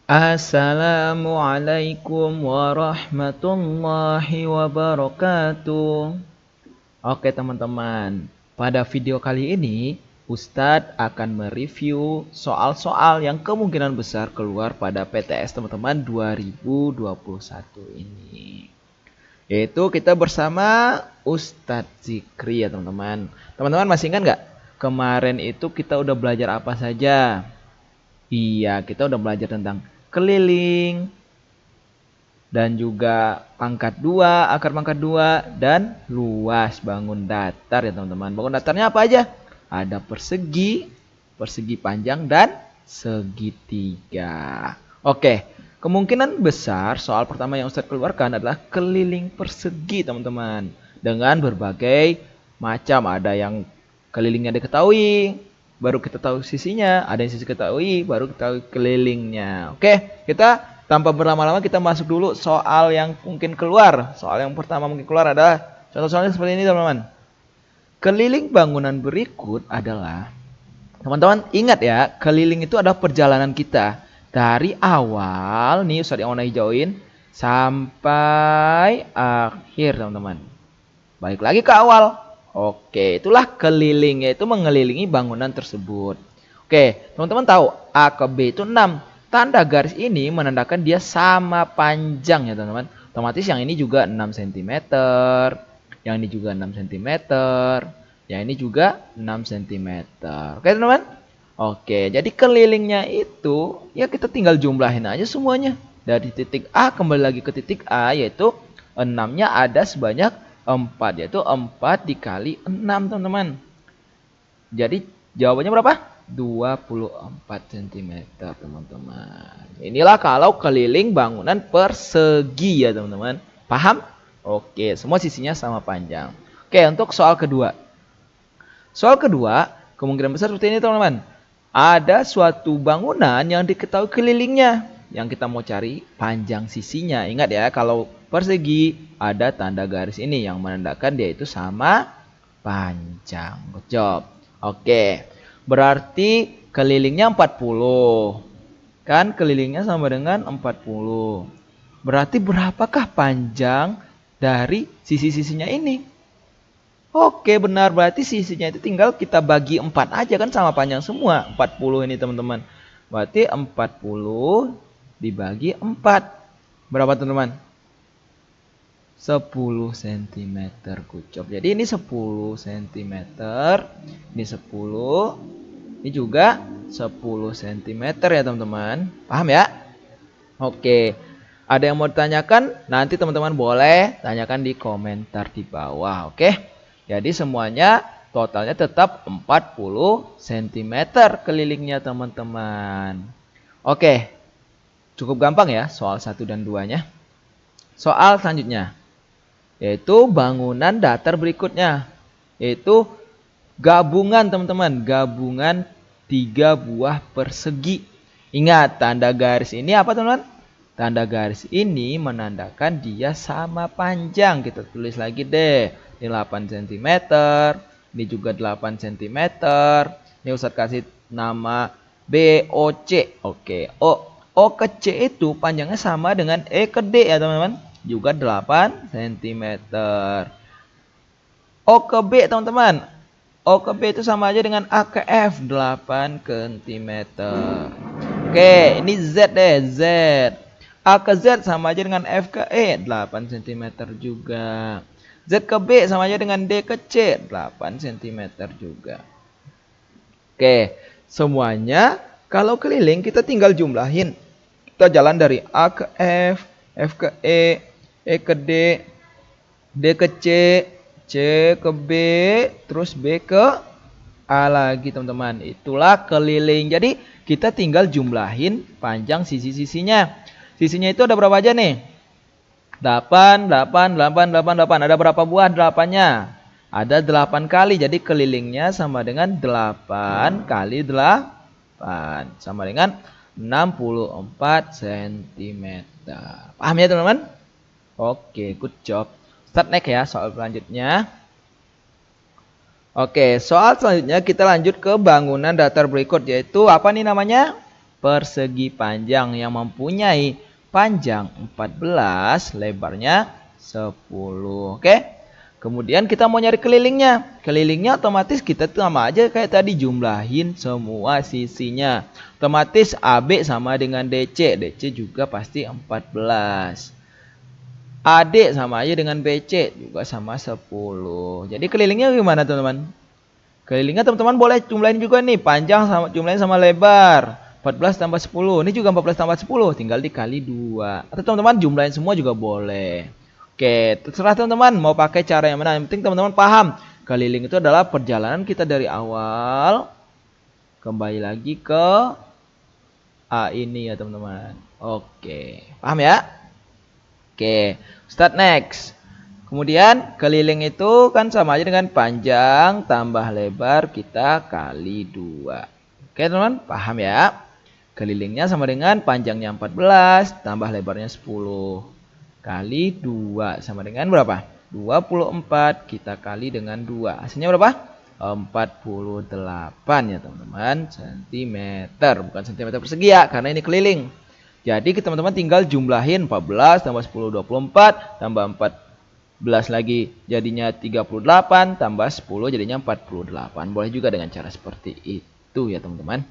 Assalamualaikum warahmatullahi wabarakatuh. Oke teman-teman, pada video kali ini Ustadz akan mereview soal-soal yang kemungkinan besar keluar pada PTS teman-teman 2021 ini. Yaitu kita bersama Ustadz Zikri ya teman-teman. Teman-teman masih ingat nggak? Kemarin itu kita udah belajar apa saja? Iya, kita udah belajar tentang keliling, dan juga pangkat 2, akar pangkat 2, dan luas bangun datar ya teman-teman. Bangun datarnya apa aja? Ada persegi, persegi panjang, dan segitiga. Oke, kemungkinan besar soal pertama yang Ustadz keluarkan adalah keliling persegi teman-teman. Dengan berbagai macam, ada yang kelilingnya diketahui, baru kita tahu sisinya, ada yang sisi ketahui, baru kita tahu kelilingnya. Oke, kita tanpa berlama-lama kita masuk dulu soal yang mungkin keluar. Soal yang pertama mungkin keluar adalah contoh-contohnya seperti ini teman-teman. Keliling bangunan berikut adalah, teman-teman ingat ya, keliling itu adalah perjalanan kita dari awal nih Ustadz yang warna hijauin sampai akhir teman-teman. Balik lagi ke awal. Oke, itulah keliling, yaitu mengelilingi bangunan tersebut. Oke, teman-teman tahu A ke B itu 6. Tanda garis ini menandakan dia sama panjang ya teman-teman. Otomatis yang ini juga 6 cm. Yang ini juga 6 cm. Yang ini juga 6 cm. Oke teman-teman? Oke, jadi kelilingnya itu ya kita tinggal jumlahin aja semuanya. Dari titik A kembali lagi ke titik A, yaitu 6-nya ada sebanyak 4, yaitu 4 dikali 6 teman-teman. Jadi jawabannya berapa? 24 cm teman-teman. Inilah kalau keliling bangunan persegi ya teman-teman. Paham? Oke, semua sisinya sama panjang. Oke, untuk soal kedua. Soal kedua, kemungkinan besar seperti ini teman-teman. Ada suatu bangunan yang diketahui kelilingnya. Yang kita mau cari panjang sisinya. Ingat ya, kalau persegi ada tanda garis ini yang menandakan dia itu sama panjang. Good job. Oke, berarti kelilingnya 40. Kan kelilingnya sama dengan 40. Berarti berapakah panjang dari sisi-sisinya ini? Oke, benar. Berarti sisinya itu tinggal kita bagi 4 aja, kan sama panjang semua. 40 ini teman-teman. Berarti 40 dibagi 4. Berapa teman-teman? 10 cm kucop. Jadi ini 10 cm. Ini 10. Ini juga 10 cm ya teman-teman. Paham ya? Oke. Ada yang mau ditanyakan? Nanti teman-teman boleh tanyakan di komentar di bawah. Oke. Jadi semuanya totalnya tetap 40 cm kelilingnya teman-teman. Oke. Cukup gampang ya soal 1 dan 2-nya. Soal selanjutnya, yaitu bangunan datar berikutnya, yaitu gabungan teman-teman, gabungan 3 buah persegi. Ingat, tanda garis ini apa teman-teman? Tanda garis ini menandakan dia sama panjang. Kita tulis lagi deh, ini 8 cm, ini juga 8 cm. Ini Ustadz kasih nama BOC. Oke, O ke C itu panjangnya sama dengan E ke D ya teman-teman. Juga 8 cm. O ke B teman-teman. O ke B itu sama aja dengan A ke F, 8 cm. Oke, ini Z deh, Z. A ke Z sama aja dengan F ke E, 8 cm juga. Z ke B sama aja dengan D ke C, 8 cm juga. Oke, semuanya kalau keliling kita tinggal jumlahin. Kita jalan dari A ke F, F ke E ke D, D ke C, C ke B, terus B ke A lagi teman-teman. Itulah keliling. Jadi kita tinggal jumlahin panjang sisi-sisinya. Sisinya itu ada berapa aja nih? 8, 8, 8, 8, 8. Ada berapa buah 8-nya? Ada 8 kali. Jadi kelilingnya sama dengan 8 kali 8. Sama dengan 64 cm. Paham ya teman-teman? Oke, good job. Start next ya soal selanjutnya. Oke, soal selanjutnya kita lanjut ke bangunan datar berikut, yaitu apa nih namanya? persegi panjang yang mempunyai panjang 14, lebarnya 10. Oke. Kemudian kita mau nyari kelilingnya. Kelilingnya otomatis kita sama aja kayak tadi, jumlahin semua sisinya. Otomatis AB sama dengan DC. DC juga pasti 14. AD sama aja dengan BC, juga sama 10. Jadi kelilingnya gimana teman-teman? Kelilingnya teman-teman boleh jumlahin juga nih. Panjang sama jumlahin sama lebar. 14 tambah 10. Ini juga 14 tambah 10. Tinggal dikali 2. Atau teman-teman jumlahin semua juga boleh. Oke, terserah teman-teman mau pakai cara yang mana. Yang penting teman-teman paham. Keliling itu adalah perjalanan kita dari awal kembali lagi ke A ini ya teman-teman. Oke, paham ya? Oke, start next. Kemudian keliling itu kan sama aja dengan panjang tambah lebar kita kali 2. Oke teman-teman, paham ya? Kelilingnya sama dengan panjangnya 14 tambah lebarnya 10. Kali 2 sama dengan berapa? 24 kita kali dengan 2. Hasilnya berapa? 48 ya teman-teman, centimeter. Bukan centimeter persegi ya, karena ini keliling. Jadi teman-teman tinggal jumlahin 14 tambah 10 24 tambah 14 lagi jadinya 38 tambah 10 jadinya 48. Boleh juga dengan cara seperti itu ya teman-teman.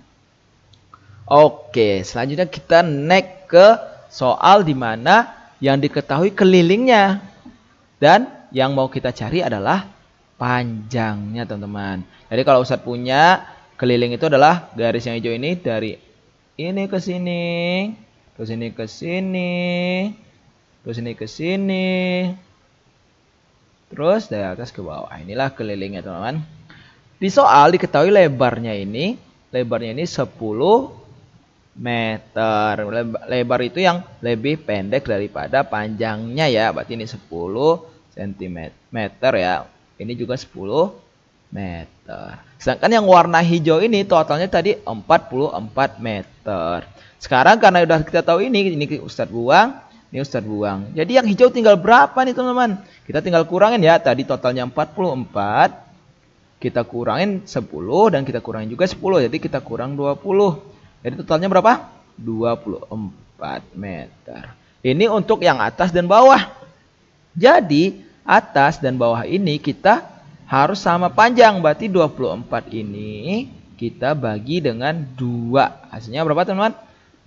Oke, selanjutnya kita next ke soal dimana yang diketahui kelilingnya. Dan yang mau kita cari adalah panjangnya teman-teman. Jadi kalau Ustadz punya keliling itu adalah garis yang hijau ini dari ini ke sini, ke sini ke sini, ke sini ke sini, terus dari atas ke bawah. Inilah kelilingnya teman-teman. Di soal diketahui lebarnya ini 10 meter. Lebar itu yang lebih pendek daripada panjangnya ya. Berarti ini 10 cm ya. Ini juga 10 meter. Sedangkan yang warna hijau ini totalnya tadi 44 meter. Sekarang karena udah kita tahu ini Ustadz buang, ini Ustadz buang. Jadi yang hijau tinggal berapa nih teman-teman? Kita tinggal kurangin ya. Tadi totalnya 44. Kita kurangin 10 dan kita kurangin juga 10. Jadi kita kurang 20. Jadi totalnya berapa? 24 meter. Ini untuk yang atas dan bawah. Jadi atas dan bawah ini kita harus sama panjang. Berarti 24 ini kita bagi dengan 2. Hasilnya berapa teman-teman?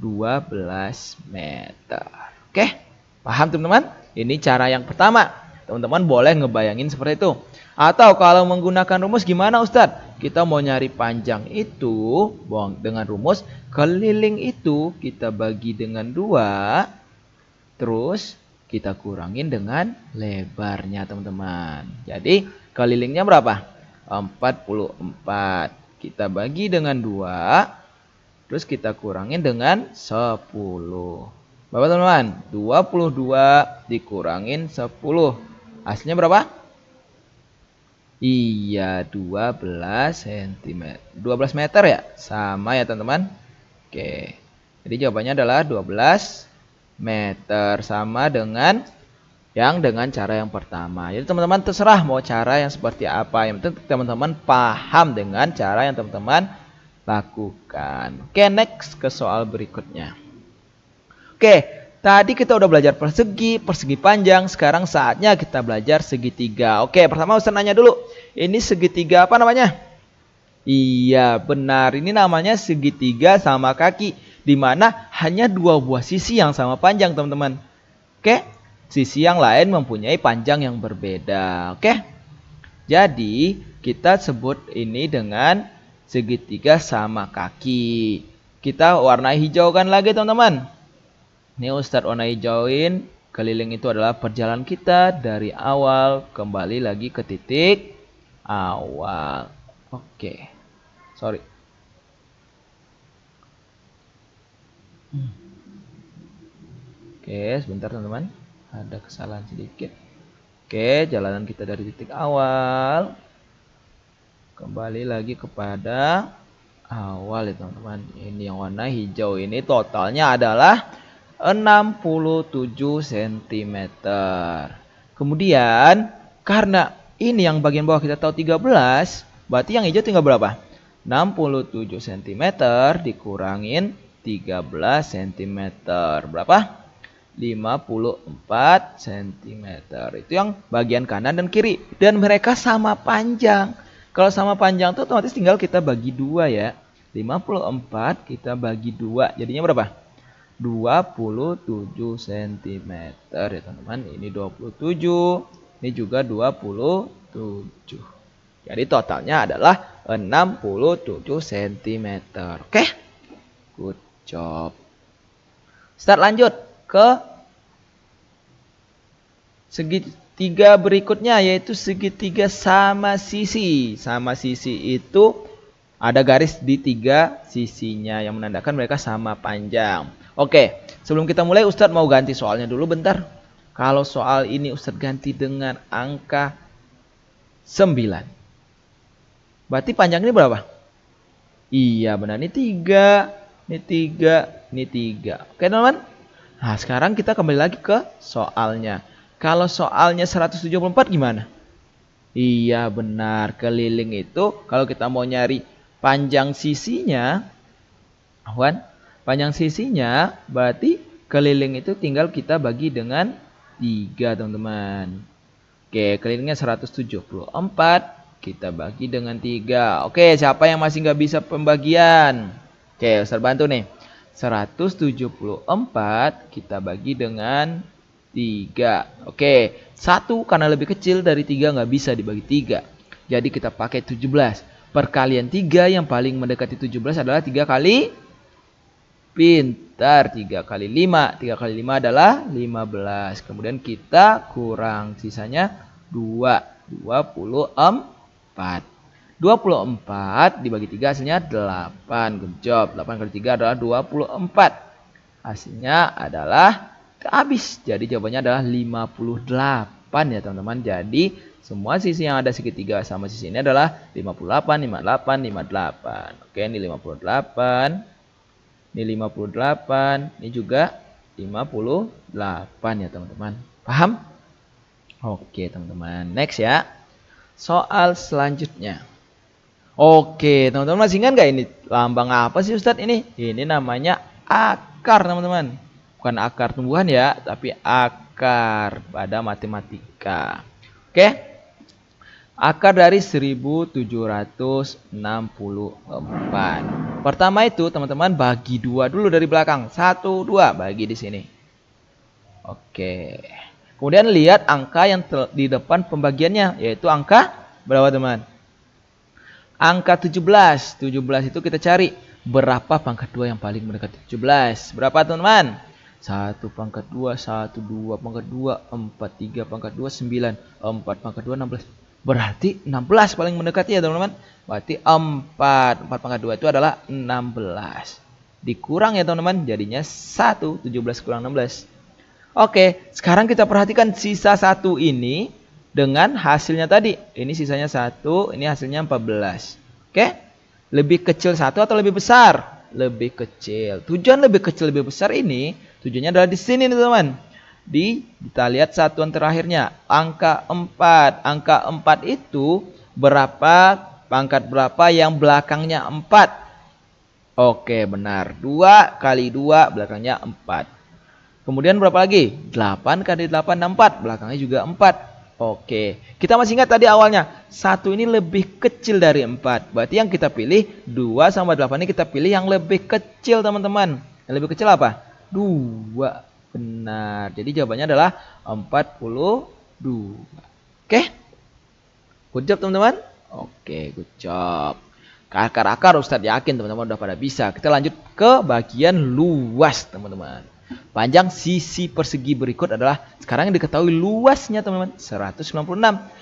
12 meter. Oke, paham teman-teman? Ini cara yang pertama. Teman-teman boleh ngebayangin seperti itu. Atau kalau menggunakan rumus gimana Ustadz? Kita mau nyari panjang itu dengan rumus keliling itu kita bagi dengan 2. Terus kita kurangin dengan lebarnya teman-teman. Jadi kelilingnya berapa? 44. Kita bagi dengan 2. Terus kita kurangin dengan 10. Berapa teman-teman? 22 dikurangin 10. Hasilnya berapa? Iya, 12 cm. 12 meter ya? Sama ya teman-teman. Oke. Jadi jawabannya adalah 12 meter. Sama dengan cara yang pertama. Jadi teman-teman terserah mau cara yang seperti apa. Yang penting teman-teman paham dengan cara yang teman-teman lakukan. Oke, next ke soal berikutnya. Oke. Tadi kita udah belajar persegi panjang. Sekarang saatnya kita belajar segitiga. Oke, pertama Ustaz nanya dulu. Ini segitiga apa namanya? Iya, benar. Ini namanya segitiga sama kaki. Dimana hanya 2 buah sisi yang sama panjang, teman-teman. Oke, sisi yang lain mempunyai panjang yang berbeda. Oke, jadi kita sebut ini dengan segitiga sama kaki. Kita warna hijaukan lagi, teman-teman. Ini Ustadz warna hijauin. Keliling itu adalah perjalanan kita dari awal kembali lagi ke titik awal. Oke. Sorry. Oke, sebentar teman-teman. Ada kesalahan sedikit. Oke, jalanan kita dari titik awal kembali lagi kepada awal ya teman-teman. Ini yang warna hijau ini totalnya adalah 67 cm. Kemudian karena ini yang bagian bawah kita tahu 13, berarti yang hijau tinggal berapa? 67 cm dikurangin 13 cm. Berapa? 54 cm. Itu yang bagian kanan dan kiri. Dan mereka sama panjang. Kalau sama panjang tuh otomatis tinggal kita bagi 2 ya. 54 kita bagi 2. Jadinya berapa? 27 cm ya teman-teman. Ini 27. Ini juga 27. Jadi totalnya adalah 67 cm. Oke? Good job. Start lanjut ke segitiga berikutnya, yaitu segitiga sama sisi. Sama sisi itu ada garis di 3 sisinya yang menandakan mereka sama panjang. Oke, sebelum kita mulai Ustadz mau ganti soalnya dulu bentar. Kalau soal ini Ustadz ganti dengan angka 9. Berarti panjang ini berapa? Iya benar, ini 3. Ini 3, ini 3. Oke teman-teman. Nah sekarang kita kembali lagi ke soalnya. Kalau soalnya 174 gimana? Iya benar, keliling itu kalau kita mau nyari panjang sisinya, panjang sisinya berarti keliling itu tinggal kita bagi dengan 3 teman-teman. Oke, kelilingnya 174, kita bagi dengan 3. Oke, siapa yang masih nggak bisa pembagian? Oke, Ustaz bantu nih. 174 kita bagi dengan 3. Oke, 1 karena lebih kecil dari 3 nggak bisa dibagi 3. Jadi kita pakai 17. Perkalian 3 yang paling mendekati 17 adalah 3 kali. Pintar, 3 kali 5. 3 kali 5 adalah 15. Kemudian kita kurang sisanya 2. 24. 24 dibagi 3 hasilnya 8. Good job. 8 kali 3 adalah 24. Hasilnya adalah habis. Jadi jawabannya adalah 58 ya teman-teman. Jadi semua sisi yang ada segitiga sama sisi ini adalah 58, 58, 58. Oke, ini 58. Ini 58. Ini juga 58 ya teman-teman. Paham? Oke teman-teman. Next ya. Soal selanjutnya. Oke, teman-teman masih ingat nggak ini lambang apa sih Ustadz ini? Ini namanya akar, teman-teman. Bukan akar tumbuhan ya, tapi akar pada matematika. Oke. Akar dari 1764. Pertama itu, teman-teman bagi 2 dulu dari belakang. 1, 2, bagi di sini. Oke. Kemudian lihat angka yang di depan pembagiannya, yaitu angka berapa, teman? Angka 17. 17 itu kita cari berapa pangkat 2 yang paling mendekati 17. Berapa teman-teman? 1 pangkat 2, 1, 2 pangkat 2, 4, 3 pangkat 2, 9, 4 pangkat 2, 16. Berarti 16 paling mendekati ya teman-teman. Berarti 4. 4 pangkat 2 itu adalah 16. Dikurang ya teman-teman, jadinya 1. 17 kurang 16. Oke, sekarang kita perhatikan sisa 1 ini. Dengan hasilnya tadi. Ini sisanya 1. Ini hasilnya 14. Oke. Lebih kecil 1 atau lebih besar? Lebih kecil. Tujuan lebih kecil lebih besar ini. Tujuannya adalah di sini nih teman. Kita lihat satuan terakhirnya. Angka 4. Angka 4 itu berapa? Pangkat berapa yang belakangnya 4? Oke benar. 2 kali 2 belakangnya 4. Kemudian berapa lagi? 8 kali 8 4. Belakangnya juga 4. Oke, kita masih ingat tadi awalnya 1 ini lebih kecil dari 4. Berarti yang kita pilih 2 sama 8 ini kita pilih yang lebih kecil teman-teman. Yang lebih kecil apa? 2. Benar. Jadi jawabannya adalah 42. Oke. Good job teman-teman. Oke, good job. Akar-akar Ustadz yakin teman-teman udah pada bisa. Kita lanjut ke bagian luas teman-teman. Panjang sisi persegi berikut adalah sekarang yang diketahui luasnya teman-teman 196.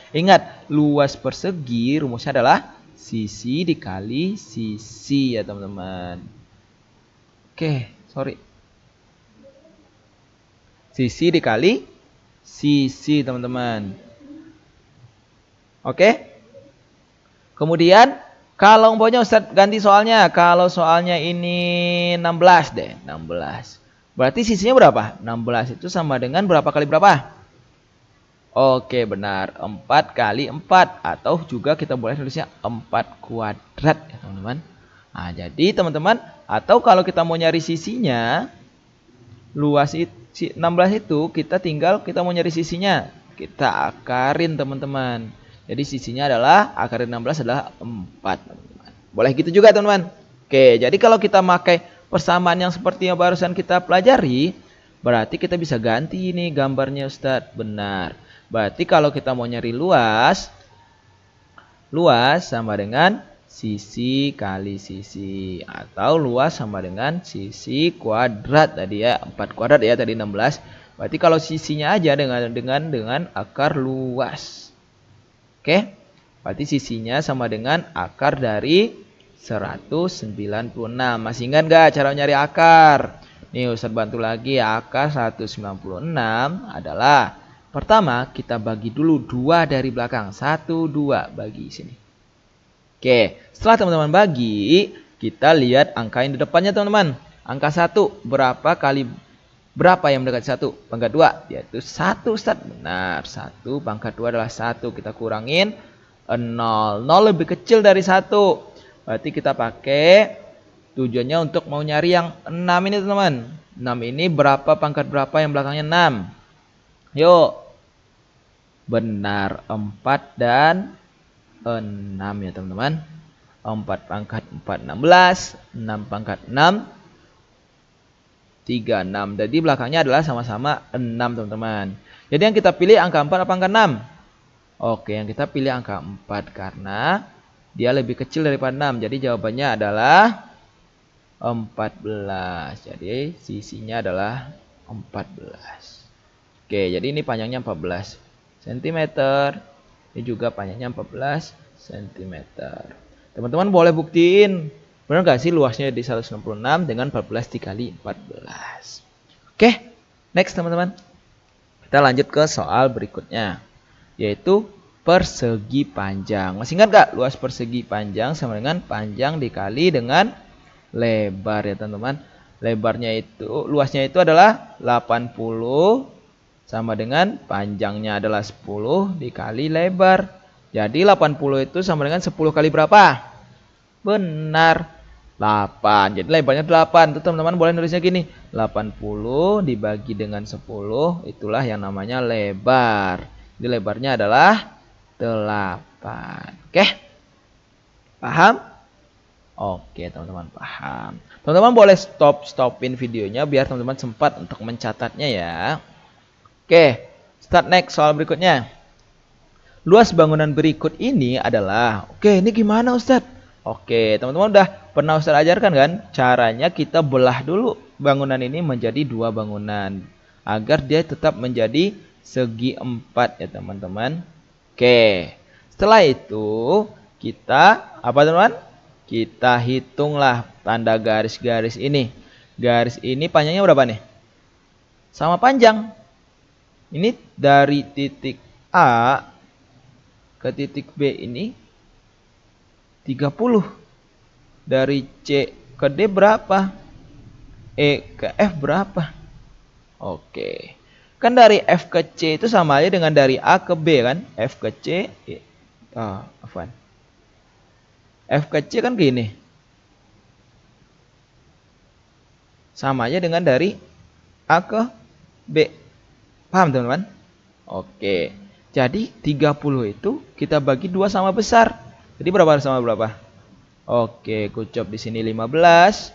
Ingat luas persegi rumusnya adalah sisi dikali sisi ya teman-teman. Oke, sorry. Sisi dikali sisi teman-teman. Oke. Kemudian kalau umpamanya Ustadz ganti soalnya. Kalau soalnya ini 16 deh, 16. Berarti sisinya berapa? 16 itu sama dengan berapa kali berapa? Oke benar, 4 kali 4. Atau juga kita boleh tulisnya 4 kuadrat ya teman-teman. Nah jadi teman-teman Atau kalau kita mau nyari sisinya, luas itu 16 itu kita mau nyari sisinya, kita akarin teman-teman. Jadi sisinya adalah akarin 16 adalah 4 teman-teman. Boleh gitu juga teman-teman. Oke, jadi kalau kita pakai persamaan yang seperti yang barusan kita pelajari, berarti kita bisa ganti ini gambarnya Ustadz. Benar. Berarti kalau kita mau nyari luas sama dengan sisi kali sisi, atau luas sama dengan sisi kuadrat tadi ya, 4 kuadrat ya tadi 16. Berarti kalau sisinya aja dengan akar luas. Oke. Berarti sisinya sama dengan akar dari 196. Masih ingat gak cara nyari akar? Nih Ustadz bantu lagi ya. Akar 196 adalah, pertama kita bagi dulu 2 dari belakang. 1, 2 bagi sini. Oke, setelah teman-teman bagi, kita lihat angka yang di depannya teman-teman. Angka 1 berapa yang mendekati 1? Pangkat 2, yaitu 1 Ustadz. Benar, 1 pangkat 2 adalah 1. Kita kurangin 0. 0 lebih kecil dari 1. Berarti kita pakai tujuannya untuk mau nyari yang 6 ini teman-teman. 6 ini berapa pangkat berapa yang belakangnya 6? Yuk. Benar, 4 dan 6 ya teman-teman. 4 pangkat 4, 16. 6 pangkat 6, 36. Jadi belakangnya adalah sama-sama 6 teman-teman. Jadi yang kita pilih angka 4 apa angka 6? Oke, yang kita pilih angka 4 karena dia lebih kecil daripada 6. Jadi jawabannya adalah 14. Jadi sisinya adalah 14. Oke, jadi ini panjangnya 14 cm. Ini juga panjangnya 14 cm. Teman-teman boleh buktiin, benar gak sih luasnya di 166 dengan 14 dikali 14. Oke, next teman-teman. Kita lanjut ke soal berikutnya, yaitu persegi panjang. Masih ingat gak? Luas persegi panjang sama dengan panjang dikali dengan lebar ya teman-teman. Lebarnya itu, luasnya itu adalah 80 sama dengan panjangnya adalah 10 dikali lebar. Jadi 80 itu sama dengan 10 kali berapa? Benar, 8. Jadi lebarnya 8. Tuh teman-teman boleh nulisnya gini. 80 dibagi dengan 10, itulah yang namanya lebar. Jadi lebarnya adalah 8. Oke? Paham? Oke, teman-teman paham. Teman-teman boleh stopin videonya biar teman-teman sempat untuk mencatatnya ya. Oke, start next soal berikutnya. Luas bangunan berikut ini adalah, oke ini gimana Ustadz? Oke, teman-teman udah pernah Ustadz ajarkan kan? Caranya kita belah dulu bangunan ini menjadi 2 bangunan agar dia tetap menjadi segi 4 ya teman-teman. Oke, setelah itu kita apa teman-teman? Kita hitunglah tanda garis-garis ini. Garis ini panjangnya berapa nih? Sama panjang. Ini dari titik A ke titik B ini 30. Dari C ke D berapa? E ke F berapa? Oke. Kan dari F ke C itu sama aja dengan dari A ke B kan? F ke C. F ke C kan gini. Sama aja dengan dari A ke B. Paham teman-teman? Oke. Jadi 30 itu kita bagi 2 sama besar. Jadi berapa sama berapa? Oke, kucop di sini 15.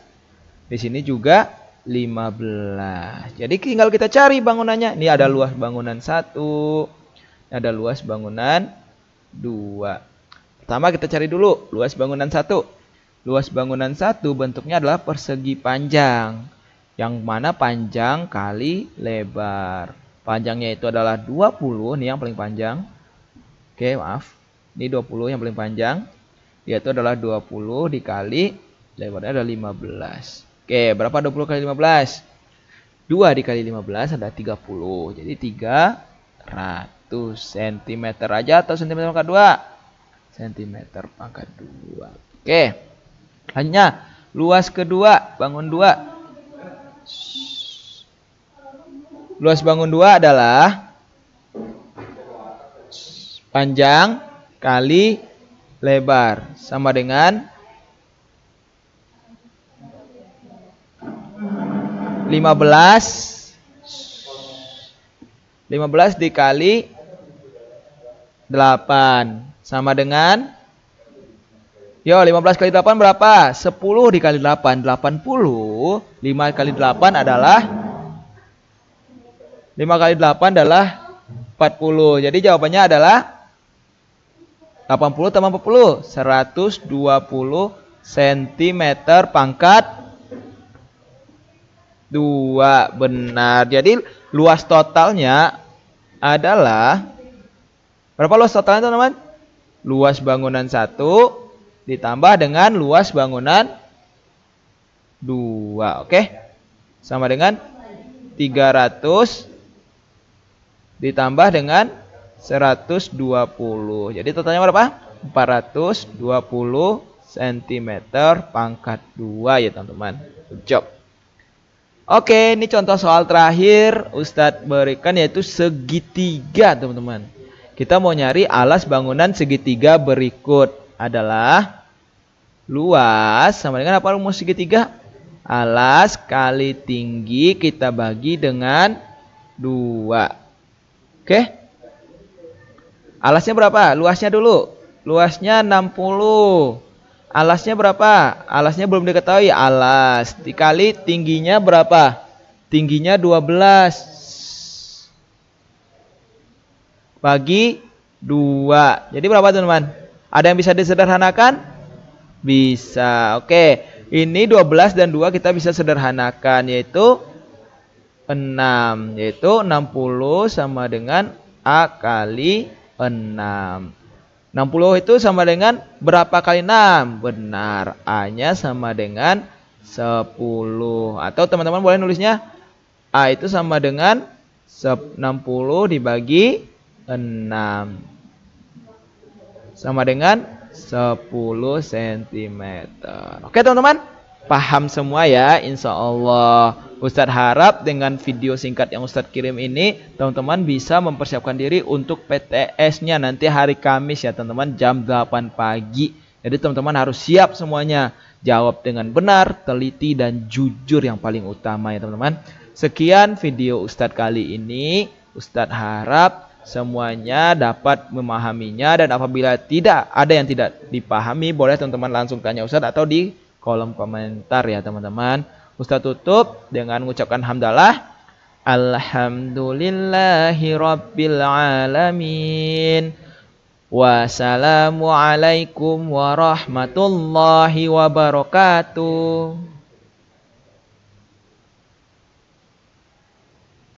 Di sini juga 15. Jadi tinggal kita cari bangunannya. Ini ada luas bangunan 1. Ada luas bangunan 2. Pertama kita cari dulu luas bangunan 1. Luas bangunan 1 bentuknya adalah persegi panjang. Yang mana panjang kali lebar. Panjangnya itu adalah 20, nih yang paling panjang. Oke, maaf. Ini 20 yang paling panjang. Yaitu adalah 20 dikali lebarnya adalah 15. Oke, berapa 20 kali 15? 2 dikali 15 adalah 30. Jadi 300 cm aja atau cm pangkat 2? Cm pangkat 2. Oke. Hanya luas kedua, bangun 2. Luas bangun 2 adalah panjang kali lebar sama dengan 15 dikali 8 sama dengan, yo 15 kali 8 berapa? 10 dikali 8, 80. 5 kali 8 adalah 5 kali 8 adalah 40. Jadi jawabannya adalah 80 tambah 40, 120 cm pangkat 2. Benar. Jadi luas totalnya adalah, berapa luas totalnya teman-teman? Luas bangunan 1 ditambah dengan luas bangunan 2. Oke. Sama dengan 300 ditambah dengan 120. Jadi totalnya berapa? 420 cm pangkat 2 ya teman-teman. Good job. Oke, ini contoh soal terakhir Ustadz berikan, yaitu segitiga teman-teman. Kita mau nyari alas bangunan segitiga berikut adalah luas sama dengan apa rumus segitiga? Alas kali tinggi kita bagi dengan 2. Oke. Alasnya berapa? Luasnya dulu. Luasnya 60. Alasnya berapa? Alasnya belum diketahui. Alas dikali tingginya berapa? Tingginya 12 bagi 2. Jadi berapa teman-teman? Ada yang bisa disederhanakan? Bisa. Oke. Ini 12 dan 2 kita bisa sederhanakan, yaitu 6. Yaitu 60 sama dengan A kali 6. 60 itu sama dengan berapa kali 6? Benar, A-nya sama dengan 10. Atau teman-teman boleh nulisnya A itu sama dengan 60 dibagi 6. Sama dengan 10 cm. Oke teman-teman, paham semua ya insya Allah. Ustadz harap dengan video singkat yang Ustadz kirim ini, teman-teman bisa mempersiapkan diri untuk PTS-nya nanti hari Kamis ya teman-teman, jam 8 pagi. Jadi teman-teman harus siap semuanya. Jawab dengan benar, teliti, dan jujur yang paling utama ya teman-teman. Sekian video Ustadz kali ini. Ustadz harap semuanya dapat memahaminya, dan apabila tidak ada yang tidak dipahami, boleh teman-teman langsung tanya Ustadz atau di kolom komentar ya teman-teman. Ustadz tutup dengan mengucapkan hamdalah. Alhamdulillahi rabbil alamin. Wassalamualaikum warahmatullahi wabarakatuh.